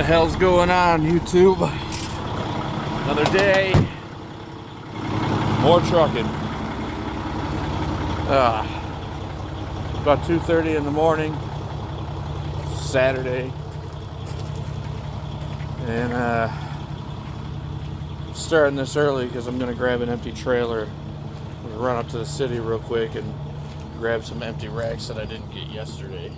hell's going on, YouTube? Another day, more trucking. About 2:30 in the morning, Saturday, and starting this early because I'm gonna grab an empty trailer. I'm gonna run up to the city real quick and grab some empty racks that I didn't get yesterday.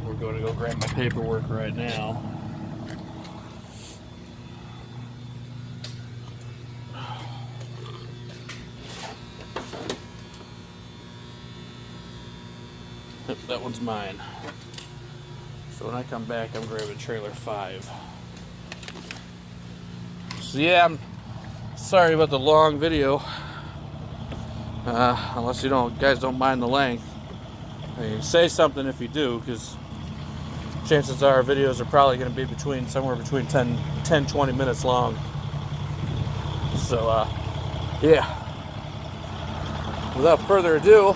We're going to go grab my paperwork right now. Yep, that one's mine. So when I come back, I'm grabbing trailer 5. So yeah, I'm sorry about the long video. Unless you guys don't mind the length. I mean, say something if you do, because chances are videos are probably going to be somewhere between 10-20 minutes long. So yeah, without further ado,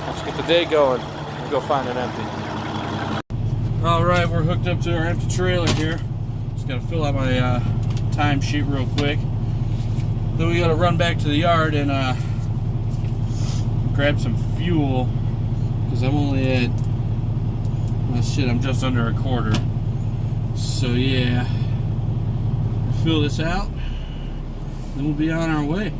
let's get the day going and go find an empty. Alright, we're hooked up to our empty trailer here. Just got to fill out my timesheet real quick. Then we got to run back to the yard and grab some fuel, because I'm only at, well, shit, I'm just under a quarter. So yeah, fill this out, then we'll be on our way.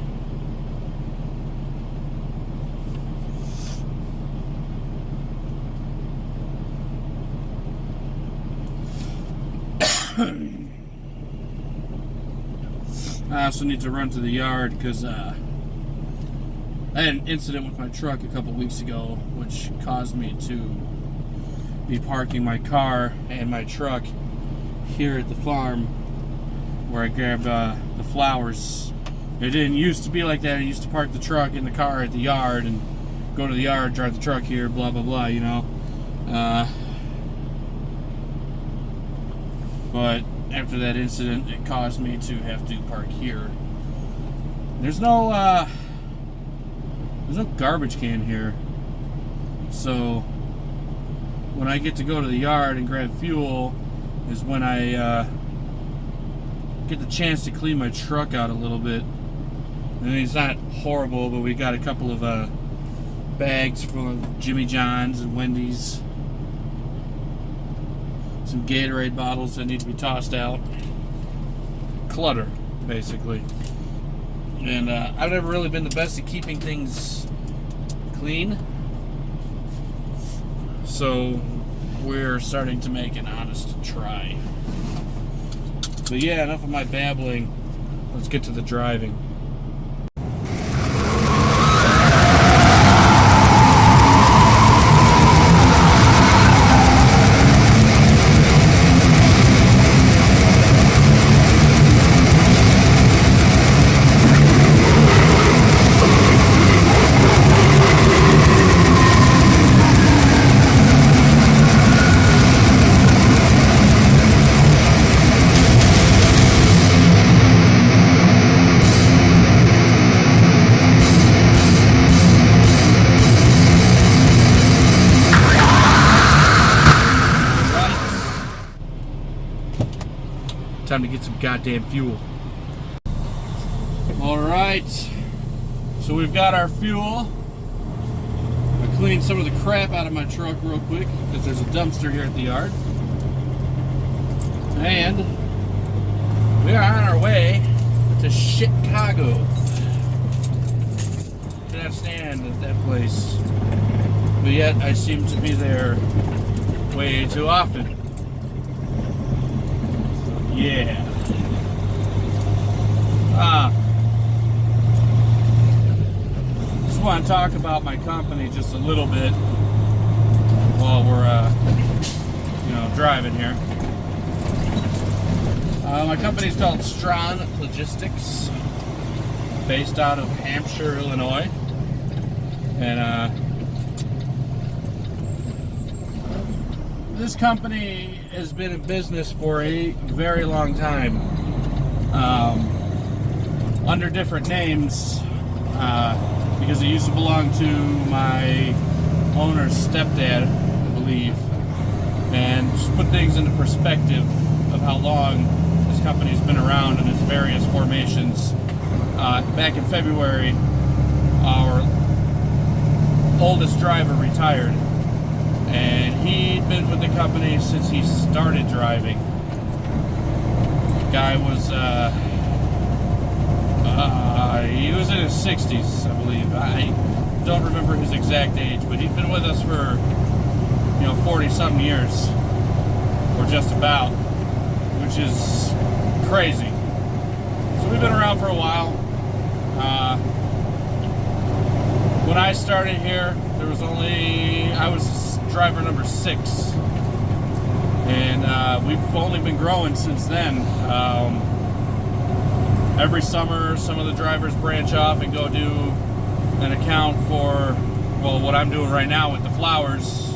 I also need to run to the yard because I had an incident with my truck a couple weeks ago, which caused me to be parking my car and my truck here at the farm where I grabbed the flowers. It didn't used to be like that. I used to park the truck in the car at the yard and go to the yard, drive the truck here, blah, blah, blah, you know. But after that incident, it caused me to have to park here. There's no garbage can here, so when I get to go to the yard and grab fuel is when I get the chance to clean my truck out a little bit. I mean, it's not horrible, but we got a couple of bags full of Jimmy John's and Wendy's, some Gatorade bottles that need to be tossed out. Clutter, basically. And I've never really been the best at keeping things clean, so we're starting to make an honest try. But yeah, enough of my babbling. Let's get to the driving. Time to get some goddamn fuel. Alright, so we've got our fuel. I cleaned some of the crap out of my truck real quick because there's a dumpster here at the yard. And we are on our way to Chicago. Cannot stand at that place, but yet I seem to be there way too often. Yeah. Just want to talk about my company just a little bit while we're, driving here. My company's called Strawn Logistics, based out of Hampshire, Illinois, and this company has been in business for a very long time, under different names, because it used to belong to my owner's stepdad, I believe. And just put things into perspective of how long this company's been around in its various formations. Back in February, our oldest driver retired, and he'd been with the company since he started driving. Guy was he was in his 60s, I believe. I don't remember his exact age, but he'd been with us for 40-something years, or just about, which is crazy. So we've been around for a while. When I started here, I was driver number 6, and we've only been growing since then. Every summer, some of the drivers branch off and go do an account for, well, what I'm doing right now with the flowers,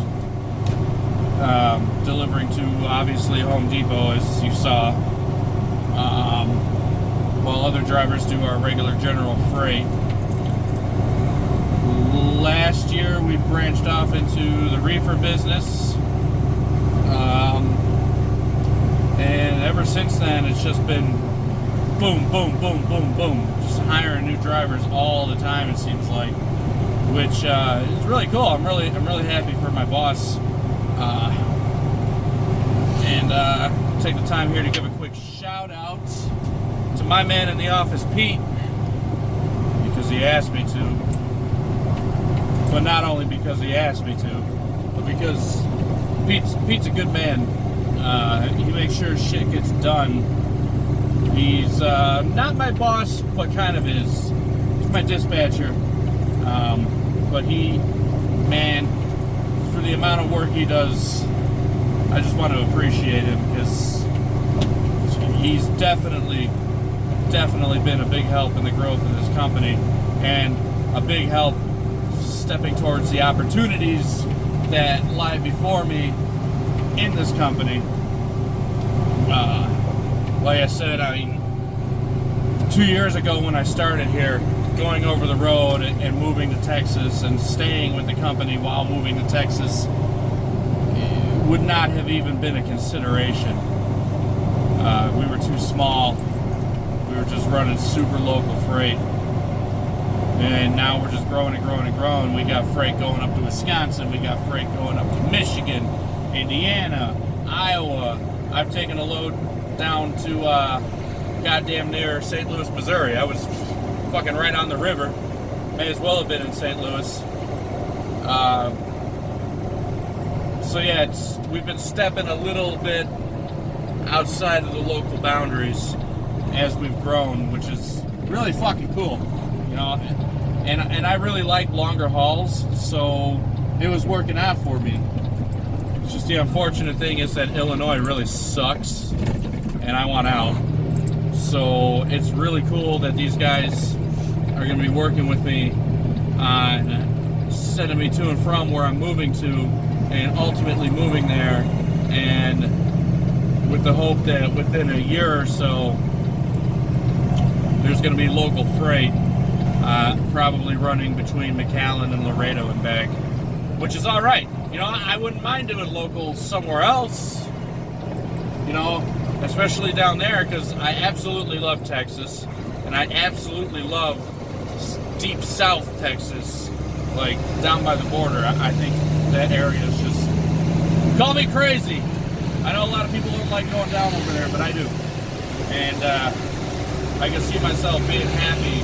delivering to, obviously, Home Depot, as you saw, while other drivers do our regular general freight. Last year, we branched off into the reefer business, and ever since then, it's just been boom, boom, boom, boom, boom, just hiring new drivers all the time, it seems like, which is really cool. I'm really happy for my boss, and take the time here to give a quick shout out to my man in the office, Pete, because he asked me to. But not only because he asked me to, but because Pete's a good man. He makes sure shit gets done. He's not my boss, but kind of is. He's my dispatcher. But for the amount of work he does, I just want to appreciate him, because he's definitely been a big help in the growth of this company, and a big help stepping towards the opportunities that lie before me in this company. Like I said, 2 years ago when I started here, going over the road and moving to Texas and staying with the company while moving to Texas would not have even been a consideration. We were too small. We were just running super local freight. And now we're just growing and growing and growing. We got freight going up to Wisconsin. We got freight going up to Michigan, Indiana, Iowa. I've taken a load down to goddamn near St. Louis, Missouri. I was fucking right on the river. May as well have been in St. Louis. So yeah, we've been stepping a little bit outside of the local boundaries as we've grown, which is really fucking cool. And I really like longer hauls, so it was working out for me. It's just the unfortunate thing is that Illinois really sucks, and I want out. So it's really cool that these guys are going to be working with me on sending me to and from where I'm moving to, and ultimately moving there, and with the hope that within a year or so, there's going to be local freight. Probably running between McAllen and Laredo and back, which is all right. I wouldn't mind doing local somewhere else, especially down there, because I absolutely love Texas, and I absolutely love deep South Texas, like down by the border. I think that area is just, call me crazy. I know a lot of people don't like going down over there, but I do. And I can see myself being happy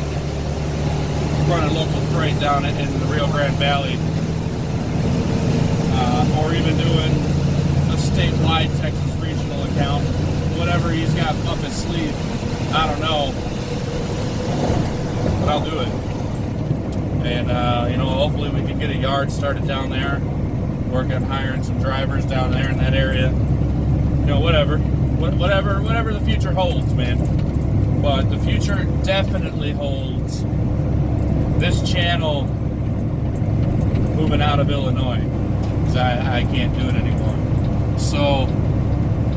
running local freight down in the Rio Grande Valley, or even doing a statewide Texas regional account, whatever he's got up his sleeve. I don't know, but I'll do it. And hopefully we can get a yard started down there, work on hiring some drivers down there in that area. Whatever the future holds, man. But the future definitely holds this channel moving out of Illinois, because I can't do it anymore. So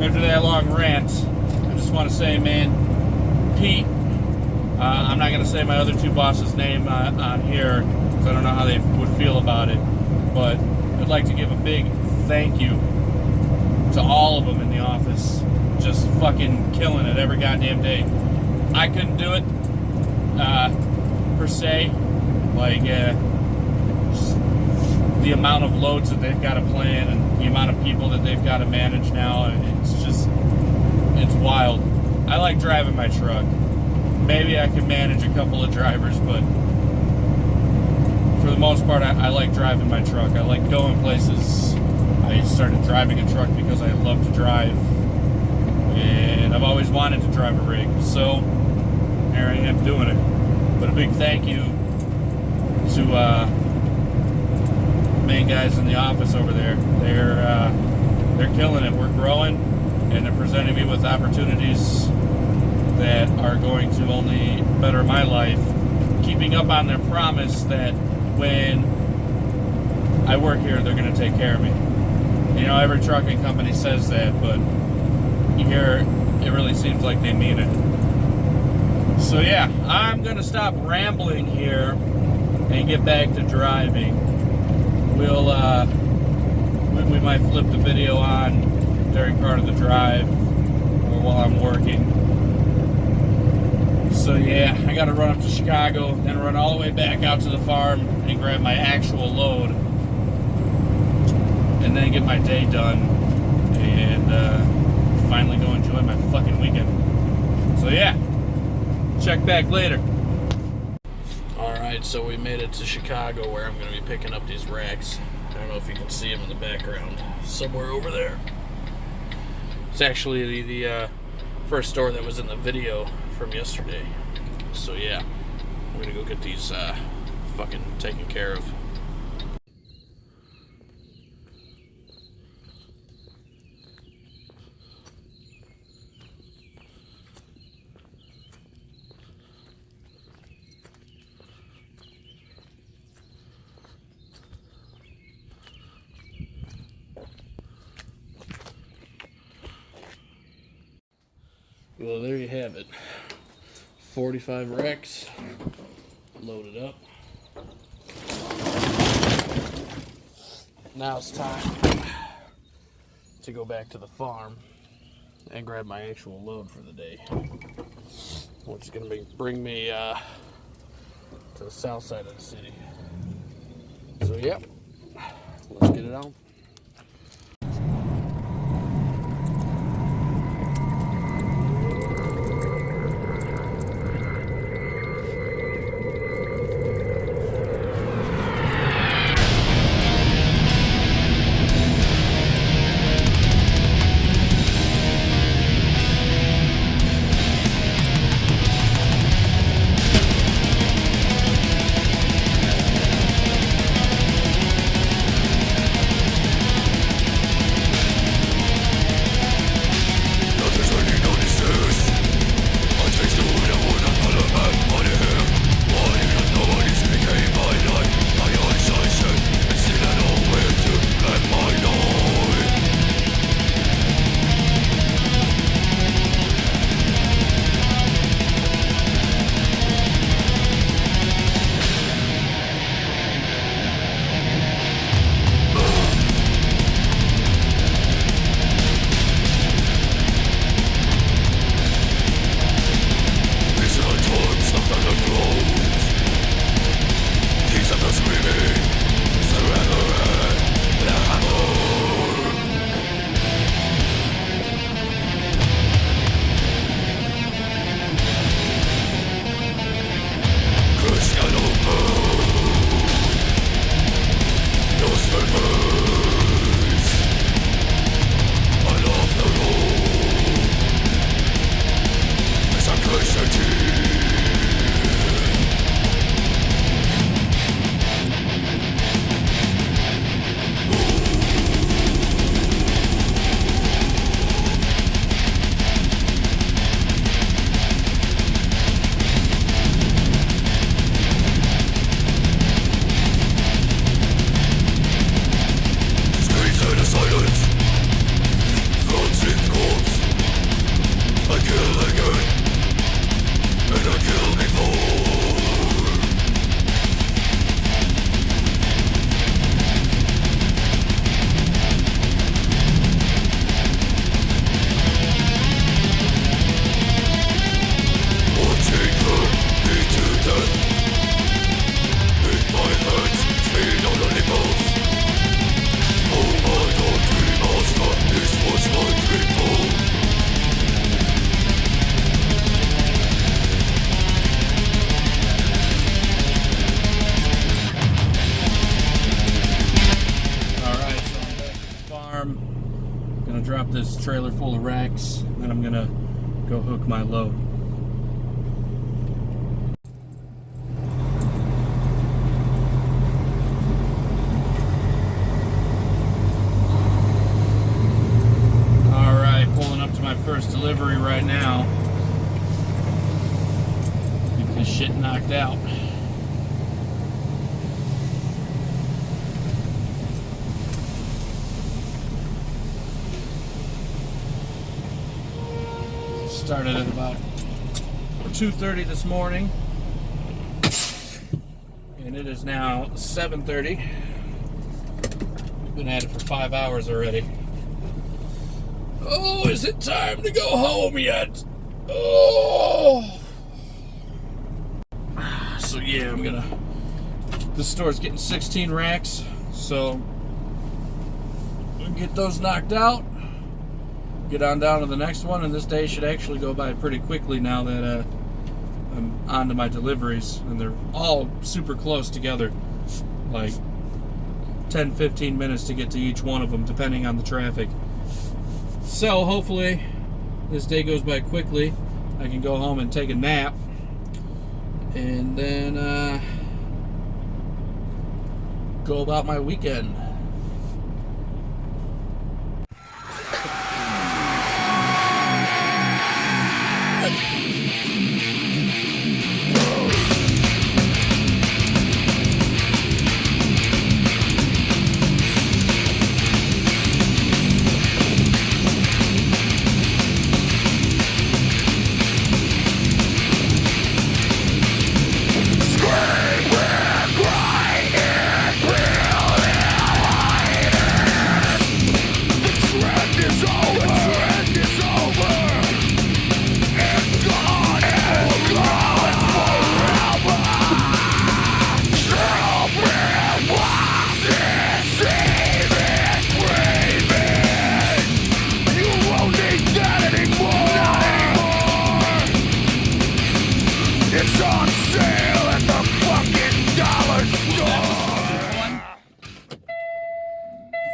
after that long rant, I just want to say, man, Pete, I'm not going to say my other two bosses' name on here, because I don't know how they would feel about it, but I'd like to give a big thank you to all of them in the office. Just fucking killing it every goddamn day. I couldn't do it, per se. Like, just the amount of loads that they've got to plan and the amount of people that they've got to manage now, it's wild. I like driving my truck. Maybe I can manage a couple of drivers, but for the most part, I like driving my truck. I like going places. I started driving a truck because I love to drive, and I've always wanted to drive a rig, so here I am doing it. But a big thank you to main guys in the office over there. They're killing it. We're growing, and they're presenting me with opportunities that are going to only better my life, keeping up on their promise that when I work here, they're going to take care of me. You know, every trucking company says that, but you hear it really seems like they mean it. So yeah, I'm going to stop rambling here and get back to driving. We might flip the video on during part of the drive or while I'm working. So yeah, I gotta run up to Chicago, then run all the way back out to the farm and grab my actual load, and then get my day done, and finally go enjoy my fucking weekend. So yeah, check back later. Alright, so we made it to Chicago, where I'm gonna be picking up these racks. I don't know if you can see them in the background, somewhere over there. It's actually the first store that was in the video from yesterday. So yeah, we're gonna go get these fucking taken care of. Well, there you have it. 45 racks loaded up. Now it's time to go back to the farm and grab my actual load for the day, which is going to bring me to the south side of the city. So yep, let's get it on. trailer full of racks, then I'm gonna go hook my load. Alright, pulling up to my first delivery right now. Get this shit knocked out. Started at about 2:30 this morning, and it is now 7:30. We've been at it for 5 hours already. Oh, is it time to go home yet? Oh! So yeah, this store's getting 16 racks, so we'll get those knocked out. Get on down to the next one, and this day should actually go by pretty quickly now that I'm on to my deliveries, and they're all super close together, like 10-15 minutes to get to each one of them depending on the traffic. So hopefully this day goes by quickly. I can go home and take a nap, and then go about my weekend.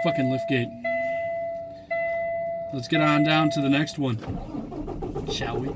Fucking liftgate. Let's get on down to the next one, shall we?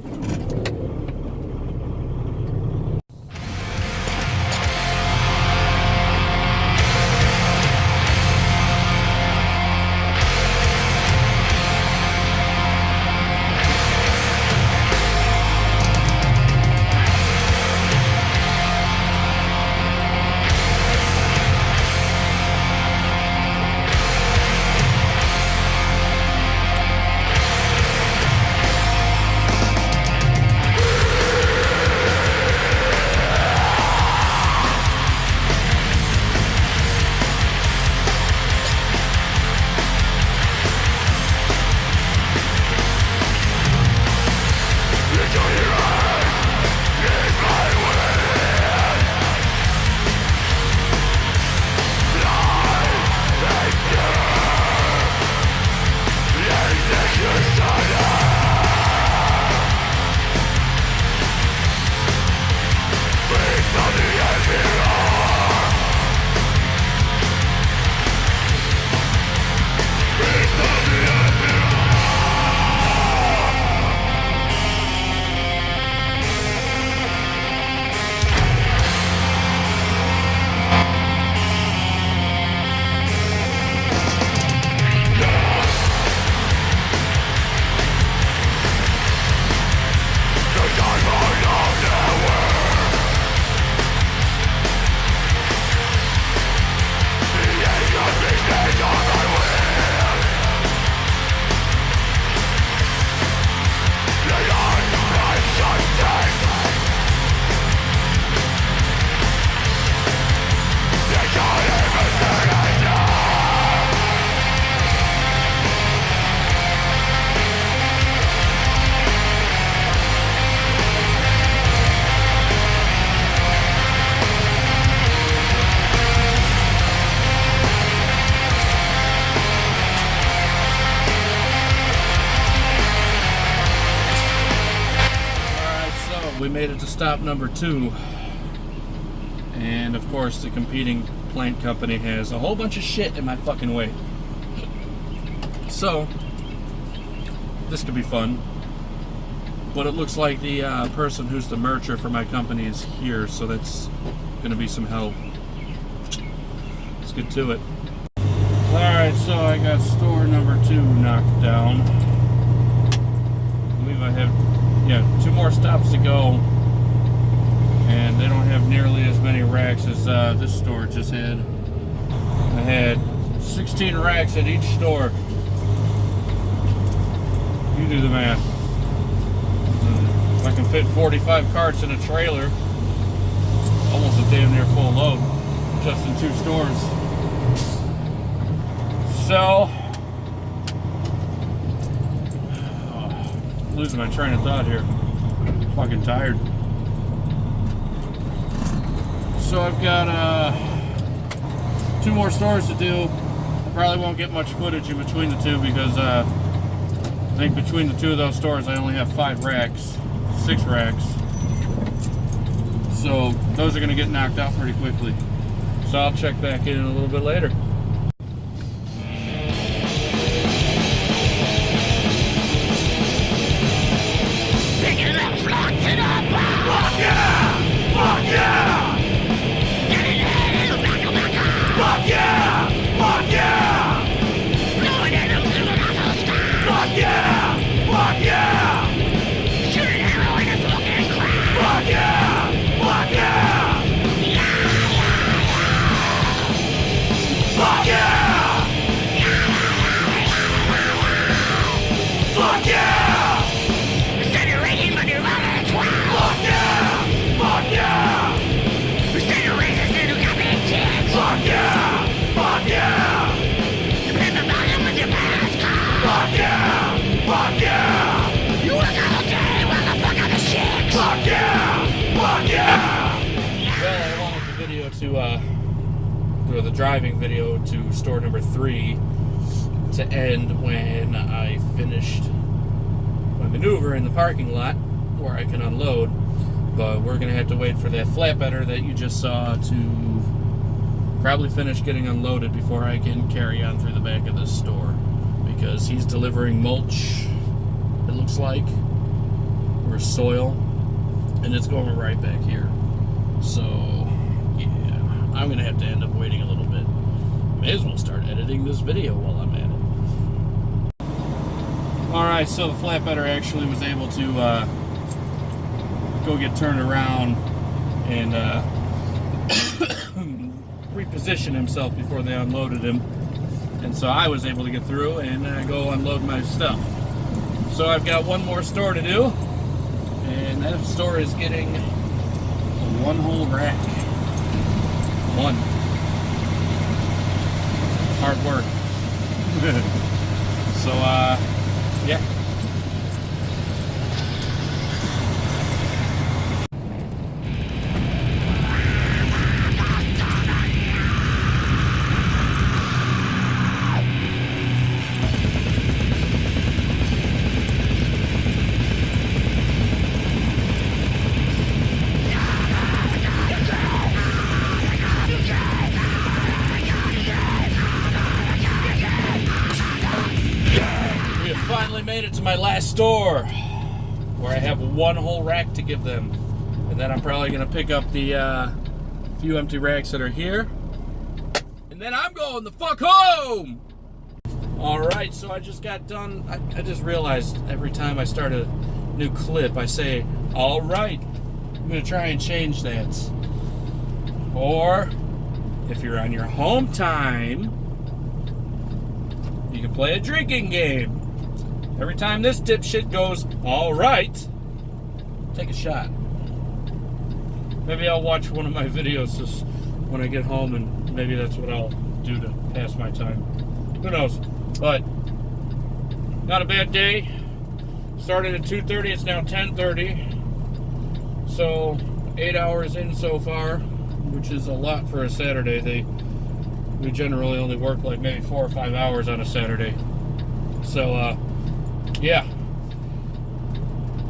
We made it to stop number 2, and of course the competing plant company has a whole bunch of shit in my fucking way. So this could be fun. But it looks like the person who's the mercher for my company is here, so that's going to be some help. Let's get to it. Alright, so I got store number 2 knocked down. I believe I have, 2 more stops to go. And they don't have nearly as many racks as this store just had. I had 16 racks at each store. You do the math. If I can fit 45 carts in a trailer, almost a damn near full load, just in 2 stores. So, losing my train of thought here. Fucking tired. So I've got 2 more stores to do. I probably won't get much footage in between the 2 because I think between the 2 of those stores I only have 5 racks, 6 racks. So those are going to get knocked out pretty quickly. So I'll check back in a little bit later. Fuck yeah! Fuck yeah! Fuck yeah! Fuck yeah! Fuck yeah! Fuck yeah! Fuck yeah! Fuck yeah! Fuck yeah! Fuck yeah! Fuck yeah! Fuck yeah! Fuck yeah! Fuck yeah! Fuck yeah! Fuck yeah! You work all day while the fuck on the shit. Fuck yeah! Fuck yeah! Well, I wanted the video or the driving video to store number 3 to end when I finished my maneuver in the parking lot where I can unload. But we're going to have to wait for that flatbedder that you just saw to probably finish getting unloaded before I can carry on through the back of this store. Because he's delivering mulch, it looks like, or soil, and it's going right back here. So, yeah, I'm going to have to end up waiting a little bit. May as well start editing this video while I'm at it. Alright, so the flatbedder actually was able to go get turned around and reposition himself before they unloaded him. And so I was able to get through and go unload my stuff. So I've got 1 more store to do, and that store is getting 1 whole rack. 1. Hard work. So, yeah. Made it to my last store where I have 1 whole rack to give them, and then I'm probably gonna pick up the few empty racks that are here, and then I'm going the fuck home. Alright, so I just got done. I just realized every time I start a new clip I say alright. I'm gonna try and change that, or if you're on your home time you can play a drinking game. Every time this dipshit goes, alright, take a shot. Maybe I'll watch one of my videos just when I get home, and maybe that's what I'll do to pass my time. Who knows? But, not a bad day. Started at 2:30, it's now 10:30. So, 8 hours in so far, which is a lot for a Saturday. We generally only work like maybe 4 or 5 hours on a Saturday. So, yeah,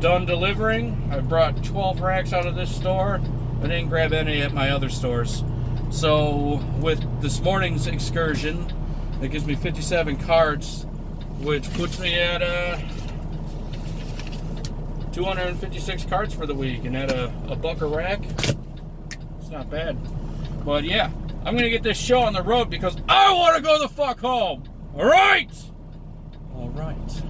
done delivering. I brought 12 racks out of this store. I didn't grab any at my other stores. So with this morning's excursion, it gives me 57 carts, which puts me at 256 carts for the week, and at a buck a rack, it's not bad. But yeah, I'm gonna get this show on the road because I want to go the fuck home. All right. All right.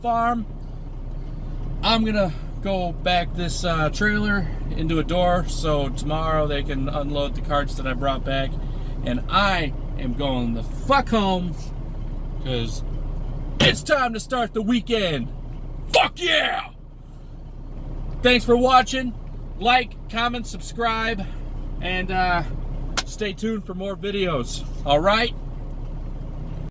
Farm. I'm gonna go back this trailer into a door so tomorrow they can unload the carts that I brought back, and I am going the fuck home because it's time to start the weekend. Fuck yeah! Thanks for watching. Like, comment, subscribe, and stay tuned for more videos. All right.